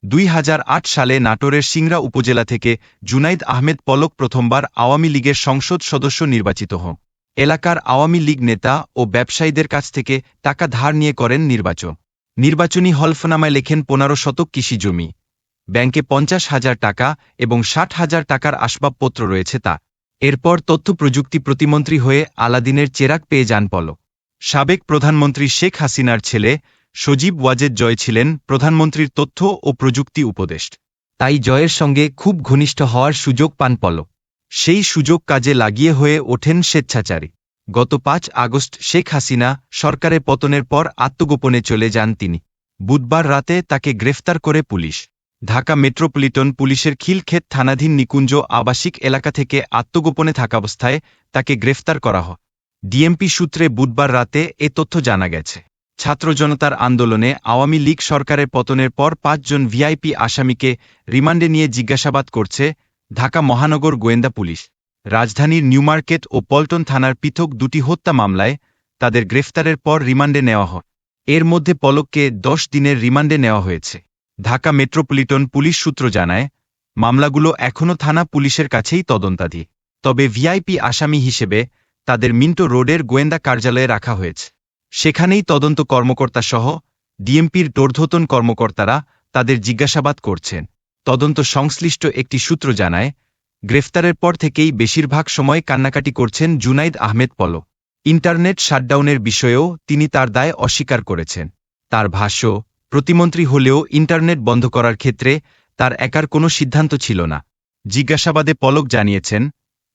2008 সালে নাটোরের সিংড়া উপজেলা থেকে জুনাইদ আহমেদ পলক প্রথমবার আওয়ামী লীগের সংসদ সদস্য নির্বাচিত হন। এলাকার আওয়ামী লীগ নেতা ও ব্যবসায়ীদের কাছ থেকে টাকা ধার নিয়ে করেন নির্বাচনী হলফনামায় লেখেন 15 শতক কৃষি জমি, ব্যাংকে 50,000 টাকা এবং 60,000 টাকার আসবাবপত্র রয়েছে তা। এরপর তথ্য প্রযুক্তি প্রতিমন্ত্রী হয়ে আলাদিনের চেরাগ পেয়ে যান পলক। সাবেক প্রধানমন্ত্রী শেখ হাসিনার ছেলে সজীব ওয়াজেদ জয় ছিলেন প্রধানমন্ত্রীর তথ্য ও প্রযুক্তি উপদেষ্টা। তাই জয়ের সঙ্গে খুব ঘনিষ্ঠ হওয়ার সুযোগ পান পলক। সেই সুযোগ কাজে লাগিয়ে হয়ে ওঠেন স্বেচ্ছাচারী। গত 5 আগস্ট শেখ হাসিনা সরকারের পতনের পর আত্মগোপনে চলে যান তিনি। বুধবার রাতে তাকে গ্রেফতার করে পুলিশ। ঢাকা মেট্রোপলিটন পুলিশের খিলক্ষেত থানাধীন নিকুঞ্জ আবাসিক এলাকা থেকে আত্মগোপনে থাকাবস্থায় তাকে গ্রেফতার করা হয়। ডিএমপি সূত্রে বুধবার রাতে এ তথ্য জানা গেছে। ছাত্র জনতার আন্দোলনে আওয়ামী লীগ সরকারের পতনের পর 5 জন ভিআইপি আসামিকে রিমান্ডে নিয়ে জিজ্ঞাসাবাদ করছে ঢাকা মহানগর গোয়েন্দা পুলিশ। রাজধানীর নিউমার্কেট ও পল্টন থানার পৃথক 2টি হত্যা মামলায় তাদের গ্রেফতারের পর রিমান্ডে নেওয়া হয়। এর মধ্যে পলককে 10 দিনের রিমান্ডে নেওয়া হয়েছে। ঢাকা মেট্রোপলিটন পুলিশ সূত্র জানায়, মামলাগুলো এখনও থানা পুলিশের কাছেই তদন্তাধীন। তবে ভিআইপি আসামি হিসেবে তাদের মিন্টো রোডের গোয়েন্দা কার্যালয়ে রাখা হয়েছে। সেখানেই তদন্ত কর্মকর্তা সহ ডিএমপির ঊর্ধ্বতন কর্মকর্তারা তাদের জিজ্ঞাসাবাদ করছেন। তদন্ত সংশ্লিষ্ট একটি সূত্র জানায়, গ্রেফতারের পর থেকেই বেশিরভাগ সময় কান্নাকাটি করছেন জুনাইদ আহমেদ পলক। ইন্টারনেট শাটডাউনের বিষয়েও তিনি তার দায় অস্বীকার করেছেন। তার ভাষ্য, প্রতিমন্ত্রী হলেও ইন্টারনেট বন্ধ করার ক্ষেত্রে তার একার কোনো সিদ্ধান্ত ছিল না। জিজ্ঞাসাবাদে পলক জানিয়েছেন,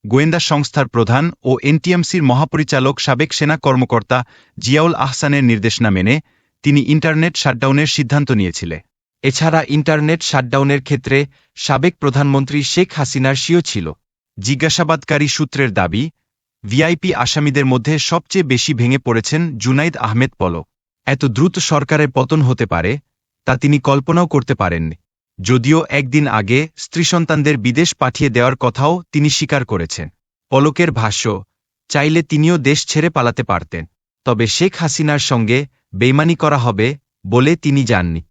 গোয়েন্দা সংস্থার প্রধান ও এনটিএমসির মহাপরিচালক সাবেক সেনা কর্মকর্তা জিয়াউল আহসানের নির্দেশনা মেনে তিনি ইন্টারনেট শাটডাউনের সিদ্ধান্ত নিয়েছিলেন। এছাড়া ইন্টারনেট শাটডাউনের ক্ষেত্রে সাবেক প্রধানমন্ত্রী শেখ হাসিনার সিও ছিল। জিজ্ঞাসাবাদকারী সূত্রের দাবি, ভিআইপি আসামিদের মধ্যে সবচেয়ে বেশি ভেঙে পড়েছেন জুনাইদ আহমেদ পলক। এত দ্রুত সরকারের পতন হতে পারে তা তিনি কল্পনাও করতে পারেননি। যদিও একদিন আগে স্ত্রী সন্তানদের বিদেশ পাঠিয়ে দেওয়ার কথাও তিনি স্বীকার করেছেন। পলকের ভাষ্য, চাইলে তিনিও দেশ ছেড়ে পালাতে পারতেন, তবে শেখ হাসিনার সঙ্গে বেইমানি করা হবে বলে তিনি জাননি।